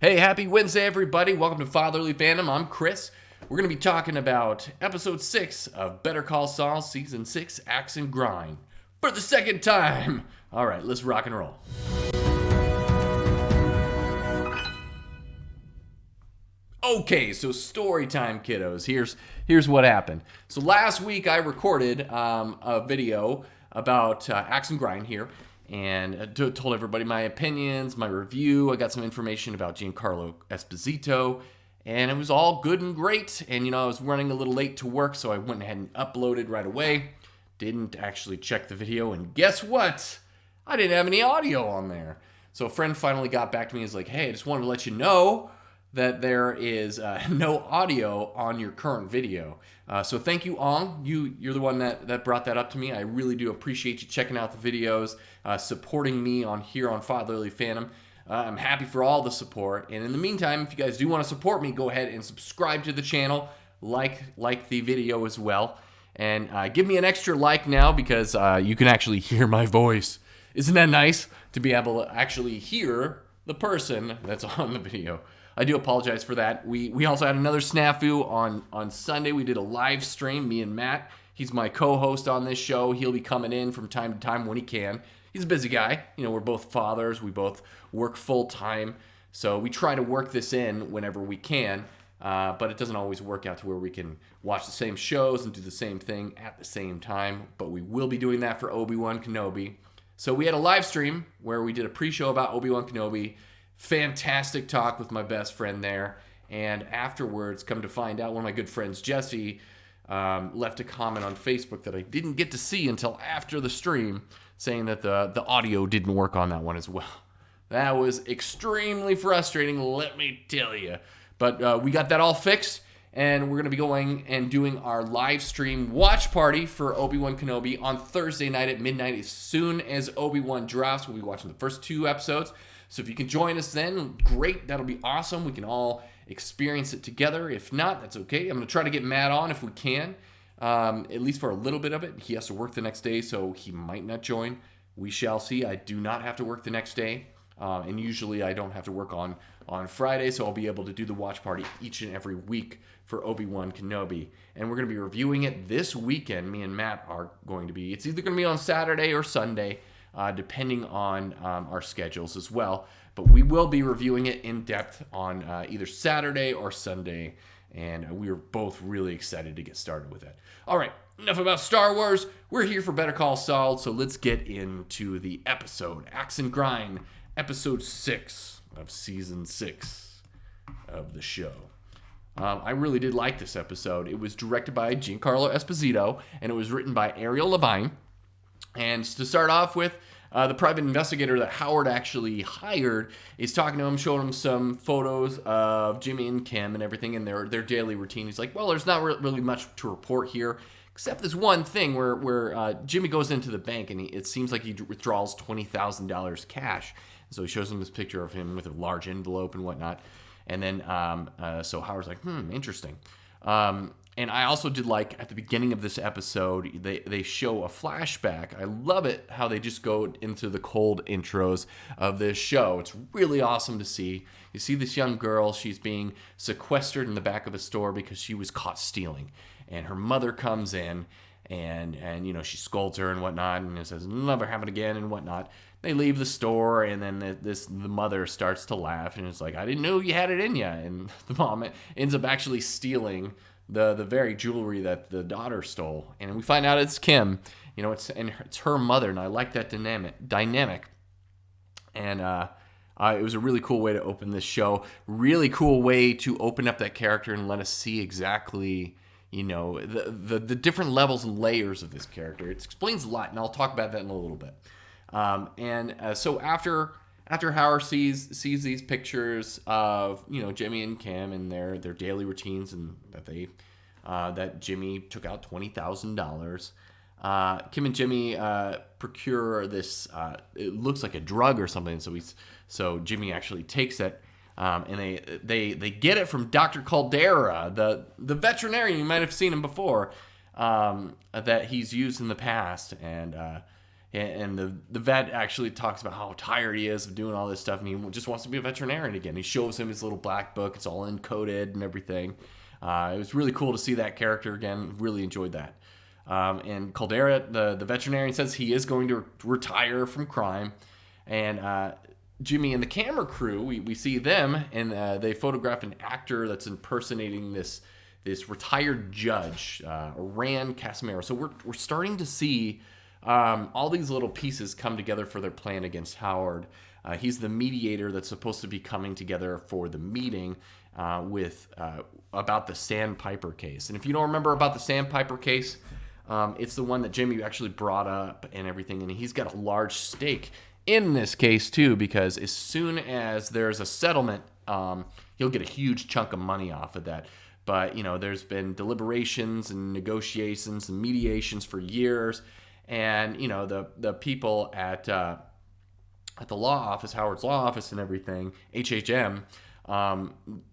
Hey, happy Wednesday, everybody. Welcome to Fatherly Fandom. I'm Chris. We're going to be talking about episode 6 of Better Call Saul, season 6, Axe and Grind. For the second time. All right, let's rock and roll. Okay, so story time, kiddos. Here's what happened. So last week I recorded a video about Axe and Grind here, and told everybody my opinions, my review. I got some information about Giancarlo Esposito, and it was all good and great. And I was running a little late to work, so I went ahead and uploaded right away. Didn't actually check the video, and guess what? I didn't have any audio on there. So a friend finally got back to me and was like, hey, I just wanted to let you know that there is no audio on your current video. So thank you, Ong. You're the one that brought that up to me. I really do appreciate you checking out the videos, supporting me here on Fatherly Fandom. I'm happy for all the support. And in the meantime, if you guys do want to support me, go ahead and subscribe to the channel, like the video as well. And give me an extra like now because you can actually hear my voice. Isn't that nice to be able to actually hear the person that's on the video? I do apologize for that. We also had another snafu on Sunday. We did a live stream, me and Matt. He's my co-host on this show. He'll be coming in from time to time when he can. He's a busy guy. We're both fathers. We both work full time. So we try to work this in whenever we can. But it doesn't always work out to where we can watch the same shows and do the same thing at the same time. But we will be doing that for Obi-Wan Kenobi. So we had a live stream where we did a pre-show about Obi-Wan Kenobi. Fantastic talk with my best friend there. And afterwards, come to find out, one of my good friends, Jesse, left a comment on Facebook that I didn't get to see until after the stream, saying that the audio didn't work on that one as well. That was extremely frustrating, let me tell you. But we got that all fixed, and we're going to be going and doing our live stream watch party for Obi-Wan Kenobi on Thursday night at midnight. As soon as Obi-Wan drops, we'll be watching the first 2 episodes. So if you can join us then, great. That'll be awesome. We can all experience it together. If not, that's okay. I'm going to try to get Matt on if we can, at least for a little bit of it. He has to work the next day, so he might not join. We shall see. I do not have to work the next day, and usually I don't have to work on Friday, so I'll be able to do the watch party each and every week for Obi-Wan Kenobi. And we're going to be reviewing it this weekend. Me and Matt are going to be. It's either going to be on Saturday or Sunday, depending on our schedules as well. But we will be reviewing it in depth on either Saturday or Sunday, and we are both really excited to get started with it. All right, enough about Star Wars. We're here for Better Call Saul, so let's get into the episode. Axe and Grind, episode 6 of season 6 of the show. I really did like this episode. It was directed by Giancarlo Esposito, and it was written by Ariel Levine. And to start off with, the private investigator that Howard actually hired is talking to him, showing him some photos of Jimmy and Kim and everything in their daily routine. He's like, well, there's not really much to report here, except this one thing where Jimmy goes into the bank and it seems like he withdraws $20,000 cash. And so he shows him this picture of him with a large envelope and whatnot. And then, so Howard's like, interesting. And I also did like at the beginning of this episode, they show a flashback. I love it how they just go into the cold intros of this show. It's really awesome to see. You see this young girl, she's being sequestered in the back of a store because she was caught stealing. And her mother comes in and she scolds her and whatnot and says, never happen again and whatnot. They leave the store, and then the mother starts to laugh, and it's like, I didn't know you had it in you. And the mom ends up actually stealing the very jewelry that the daughter stole, and we find out it's Kim. It's her mother, and I like that dynamic. And it was a really cool way to open this show. Really cool way to open up that character and let us see exactly the different levels and layers of this character. It explains a lot, and I'll talk about that in a little bit. So after Howard sees these pictures of Jimmy and Kim and their daily routines, and that Jimmy took out $20,000, Kim and Jimmy procure this. It looks like a drug or something. So Jimmy actually takes it, and they get it from Dr. Caldera, the veterinarian. You might have seen him before, that he's used in the past, and And the vet actually talks about how tired he is of doing all this stuff, and he just wants to be a veterinarian again. He shows him his little black book. It's all encoded and everything. It was really cool to see that character again. Really enjoyed that. And Caldera, the veterinarian, says he is going to retire from crime. And Jimmy and the camera crew, we see them, and they photograph an actor that's impersonating this retired judge, Rand Casimiro. So we're starting to see all these little pieces come together for their plan against Howard. He's the mediator that's supposed to be coming together for the meeting with about the Sandpiper case. And if you don't remember about the Sandpiper case, it's the one that Jimmy actually brought up and everything, and he's got a large stake in this case too, because as soon as there's a settlement, he'll get a huge chunk of money off of that. But there's been deliberations and negotiations and mediations for years, and the people at the law office, Howard's law office and everything, HHM,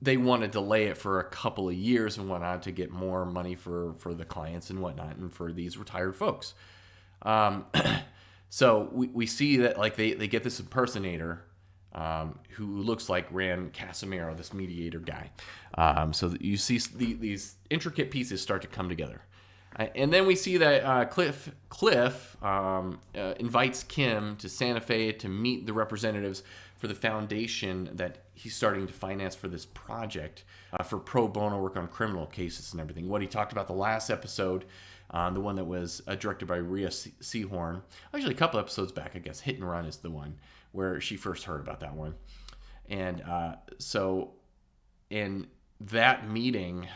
they want to delay it for a couple of years and whatnot to get more money for the clients and whatnot, and for these retired folks. So we see that they get this impersonator who looks like Rand Casimiro, this mediator guy. So you see these intricate pieces start to come together. And then we see that Cliff invites Kim to Santa Fe to meet the representatives for the foundation that he's starting to finance for this project for pro bono work on criminal cases and everything. What he talked about the last episode, the one that was directed by Rhea Seehorn. Actually, a couple episodes back, I guess. Hit and Run is the one where she first heard about that one. And so in that meeting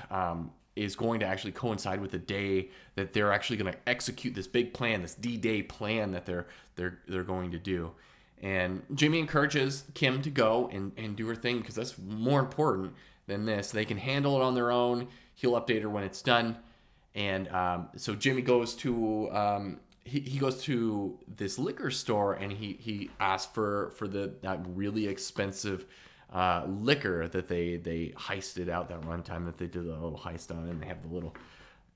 is going to actually coincide with the day that they're actually going to execute this big plan, this D-Day plan that they're going to do. And Jimmy encourages Kim to go and do her thing, because that's more important than this. They can handle it on their own. He'll update her when it's done. And so Jimmy goes to he goes to this liquor store, and he asks for that really expensive liquor that they heisted out that one time that they did a little heist on, and they have the little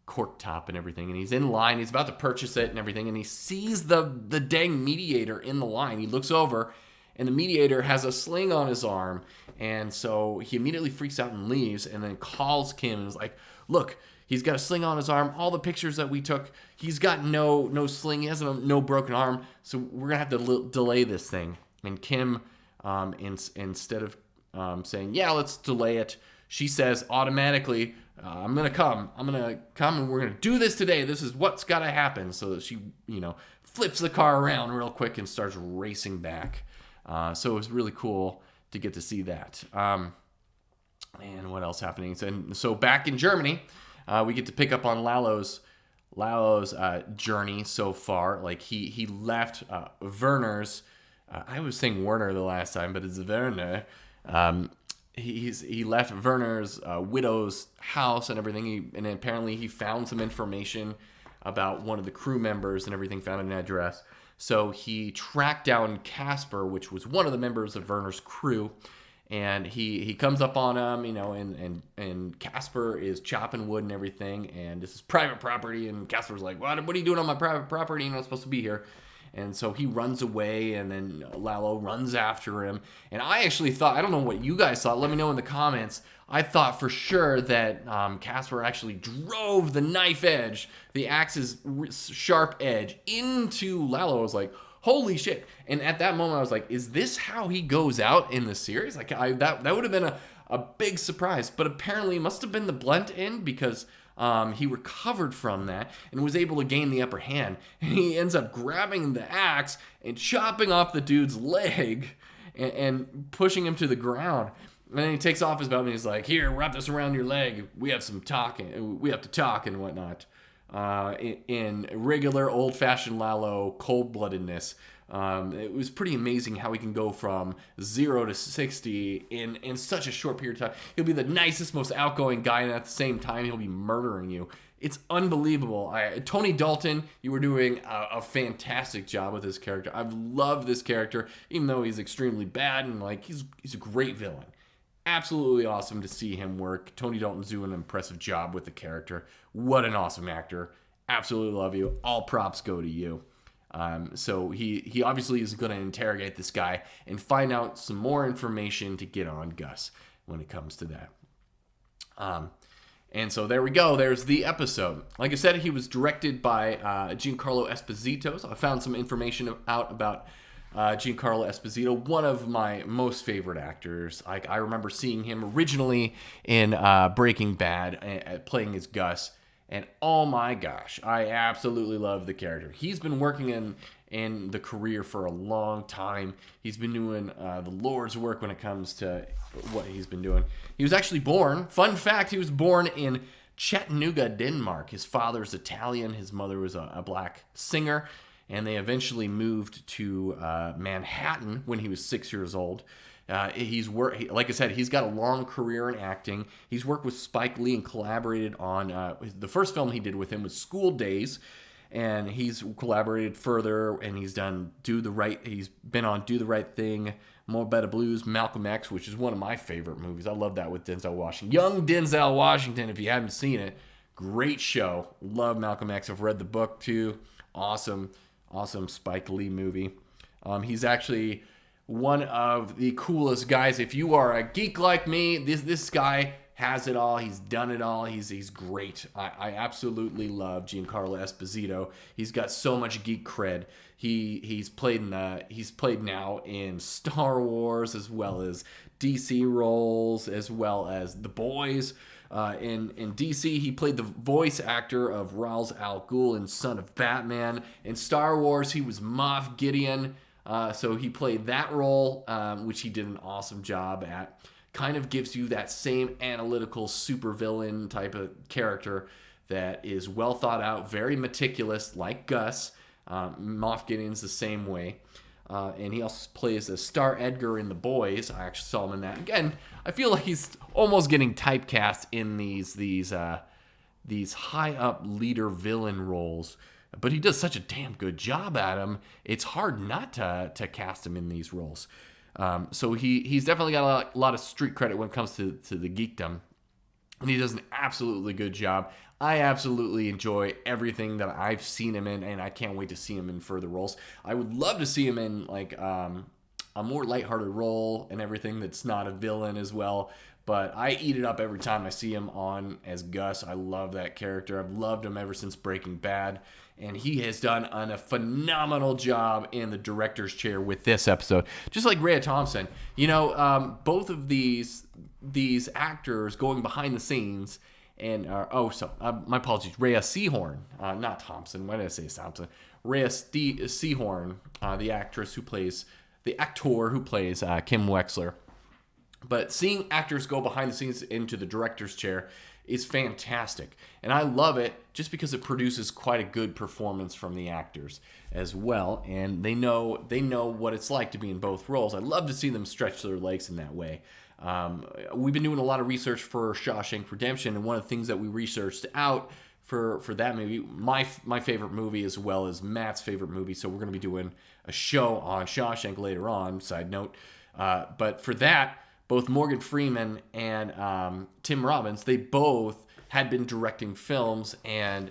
cork top and everything. And he's in line, he's about to purchase it and everything, and he sees the dang mediator in the line. He looks over, and the mediator has a sling on his arm, and so he immediately freaks out and leaves, and then calls Kim and is like, look, he's got a sling on his arm. All the pictures that we took, he's got no sling. He has no broken arm. So we're going to have to delay this thing. And Kim, instead of saying, yeah, let's delay it, she says automatically, I'm going to come, and we're going to do this today. This is what's got to happen. So she, flips the car around real quick and starts racing back. So it was really cool to get to see that. And what else happening? So back in Germany, we get to pick up on Lalo's journey so far. Like he left Werner's. I was saying Werner the last time, but it's Werner. He left Werner's widow's house and everything. And apparently he found some information about one of the crew members and everything. Found an address. So he tracked down Casper, which was one of the members of Werner's crew. And he comes up on him, and Casper is chopping wood and everything, and this is private property, and Casper's like, what are you doing on my private property? You're not supposed to be here. And so he runs away, and then Lalo runs after him. And I actually thought, I don't know what you guys thought, let me know in the comments, I thought for sure that Casper actually drove the knife edge, the axe's sharp edge, into Lalo. I was like, holy shit. And at that moment I was like, is this how he goes out in the series? Like that would have been a big surprise, but apparently it must have been the blunt end, because he recovered from that and was able to gain the upper hand, and he ends up grabbing the axe and chopping off the dude's leg and pushing him to the ground. And then he takes off his belt and he's like, here, wrap this around your leg. We have to talk and whatnot. In regular old-fashioned Lalo cold-bloodedness. It was pretty amazing how he can go from 0 to 60 in such a short period of time. He'll be the nicest, most outgoing guy, and at the same time, he'll be murdering you. It's unbelievable. Tony Dalton, you were doing a fantastic job with this character. I've loved this character, even though he's extremely bad, and he's a great villain. Absolutely awesome to see him work. Tony Dalton's doing an impressive job with the character. What an awesome actor. Absolutely love you. All props go to you. So he obviously is going to interrogate this guy and find out some more information to get on Gus when it comes to that. And so there we go. There's the episode. Like I said, he was directed by Giancarlo Esposito. So I found some information out about Giancarlo Esposito, one of my most favorite actors. I remember seeing him originally in Breaking Bad, playing as Gus. And oh my gosh, I absolutely love the character. He's been working in the career for a long time. He's been doing the Lord's work when it comes to what he's been doing. He was actually born, fun fact, he was born in Chattanooga, Denmark. His father's Italian, his mother was a black singer, and they eventually moved to Manhattan when he was 6 years old. Like I said, he's got a long career in acting. He's worked with Spike Lee and collaborated on the first film he did with him was School Days, and he's collaborated further, and he's been on Do the Right Thing, More Better Blues, Malcolm X, which is one of my favorite movies. I love that with Denzel Washington. Young Denzel Washington, if you haven't seen it, great show. Love Malcolm X. I've read the book too. Awesome Spike Lee movie. He's actually one of the coolest guys. If you are a geek like me, this guy has it all. He's done it all. He's great. I absolutely love Giancarlo Esposito. He's got so much geek cred. He's played now in Star Wars, as well as DC roles, as well as The Boys. In DC, he played the voice actor of Ra's al Ghul in Son of Batman. In Star Wars, he was Moff Gideon. So he played that role, which he did an awesome job at. Kind of gives you that same analytical supervillain type of character that is well thought out, very meticulous, like Gus. Moff Gideon's the same way. And he also plays as Star Edgar in The Boys. I actually saw him in that. Again, I feel like he's almost getting typecast in these high up leader villain roles. But he does such a damn good job at them. It's hard not to cast him in these roles. So he's definitely got a lot of street credit when it comes to the geekdom. And he does an absolutely good job. I absolutely enjoy everything that I've seen him in, and I can't wait to see him in further roles. I would love to see him in like a more lighthearted role and everything that's not a villain as well. But I eat it up every time I see him on as Gus. I love that character. I've loved him ever since Breaking Bad. And he has done a phenomenal job in the director's chair with this episode. Just like Rhea Thompson. You know, both of these actors going behind the scenes and my apologies, Rhea Seehorn, not Thompson. Why did I say Thompson? Rhea Seehorn, the actor who plays Kim Wexler. But seeing actors go behind the scenes into the director's chair is fantastic. And I love it just because it produces quite a good performance from the actors as well. And they know what it's like to be in both roles. I love to see them stretch their legs in that way. We've been doing a lot of research for Shawshank Redemption, and one of the things that we researched out for that movie, my favorite movie as well as Matt's favorite movie, so we're going to be doing a show on Shawshank later on, side note. But for that, both Morgan Freeman and Tim Robbins, they both had been directing films, and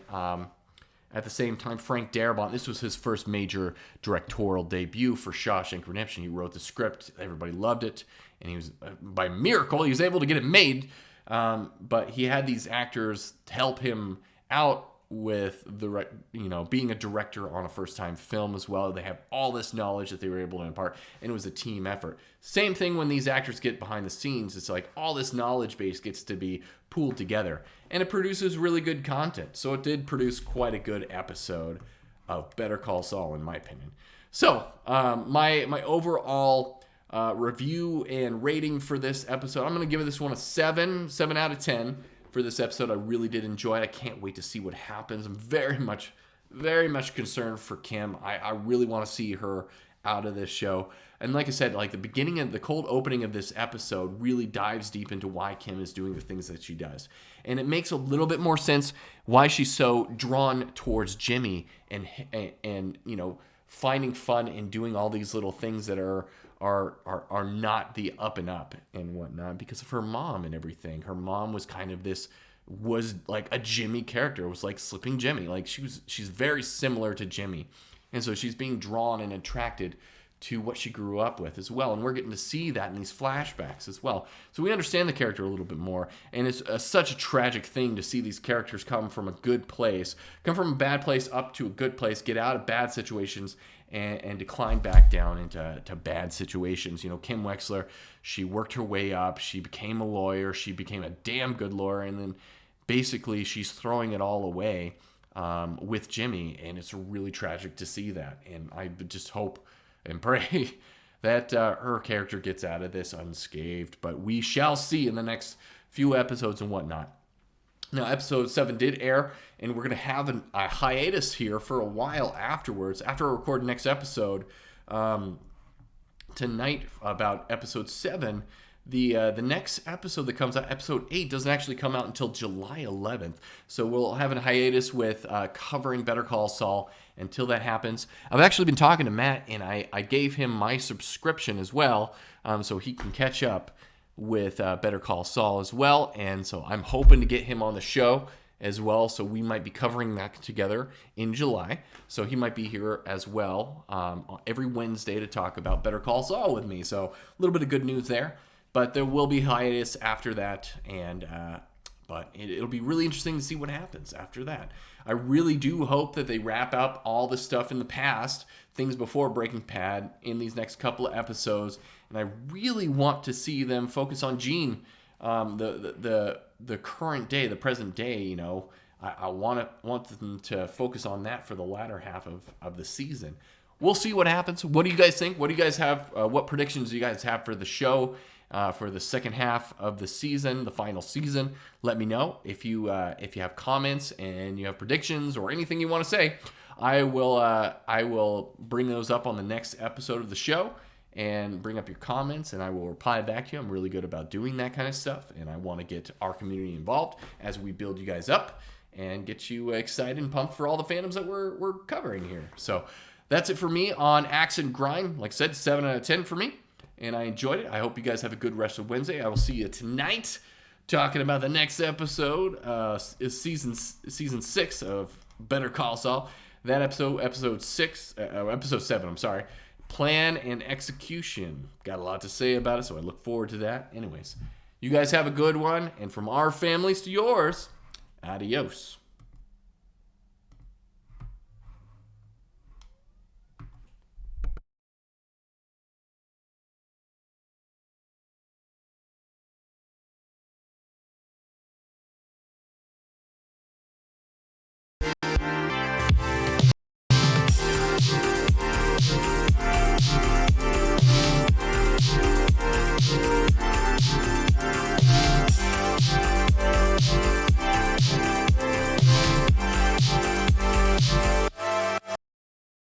at the same time, Frank Darabont, this was his first major directorial debut for Shawshank Redemption. He wrote the script, everybody loved it, and he was, by miracle, he was able to get it made. But he had these actors to help him out with being a director on a first-time film as well. They have all this knowledge that they were able to impart, and it was a team effort. Same thing when these actors get behind the scenes. It's like all this knowledge base gets to be pooled together, and it produces really good content. So it did produce quite a good episode of Better Call Saul, in my opinion. So my overall review and rating for this episode, I'm going to give this one a 7 out of 10. For this episode, I really did enjoy it. I can't wait to see what happens. I'm very much concerned for Kim. I really want to see her out of this show. And like I said, like the cold opening of this episode really dives deep into why Kim is doing the things that she does. And it makes a little bit more sense why she's so drawn towards Jimmy and finding fun and doing all these little things that are not the up and up and whatnot because of her mom and everything. Her mom was was like a Jimmy character. It was like Slipping Jimmy. Like she's very similar to Jimmy And so she's being drawn and attracted to what she grew up with as well. And we're getting to see that in these flashbacks as well. So we understand the character a little bit more. And it's such a tragic thing to see these characters come from a good place, come from a bad place up to a good place, get out of bad situations, and decline back down into bad situations. You know, Kim Wexler, she worked her way up. She became a lawyer. She became a damn good lawyer. And then basically she's throwing it all away with Jimmy. And it's really tragic to see that. And I just hope and pray that her character gets out of this unscathed. But we shall see in the next few episodes and whatnot. Now, episode 7 did air, and we're going to have a hiatus here for a while afterwards. After I record the next episode tonight about episode 7, the next episode that comes out, episode 8, doesn't actually come out until July 11th. So we'll have a hiatus with covering Better Call Saul until that happens. I've actually been talking to Matt, and I gave him my subscription as well, so he can catch up with Better Call Saul as well. And so I'm hoping to get him on the show as well. So we might be covering that together in July. So he might be here as well every Wednesday to talk about Better Call Saul with me. So a little bit of good news there. But there will be hiatus after that, but it'll be really interesting to see what happens after that. I really do hope that they wrap up all the stuff in the past, things before Breaking Bad, in these next couple of episodes, and I really want to see them focus on Gene, the current day, the present day. You know, I want them to focus on that for the latter half of the season. We'll see what happens. What do you guys think? What do you guys have? What predictions do you guys have for the show? For the second half of the season, the final season? Let me know if you have comments and you have predictions or anything you want to say. I will bring those up on the next episode of the show and bring up your comments, and I will reply back to you. I'm really good about doing that kind of stuff, and I want to get our community involved as we build you guys up and get you excited and pumped for all the fandoms that we're covering here. So that's it for me on Axe and Grind. Like I said, 7 out of 10 for me. And I enjoyed it. I hope you guys have a good rest of Wednesday. I will see you tonight talking about the next episode, is season 6 of Better Call Saul. That episode 7, I'm sorry. Plan and execution. Got a lot to say about it, so I look forward to that. Anyways, you guys have a good one. And from our families to yours, adios.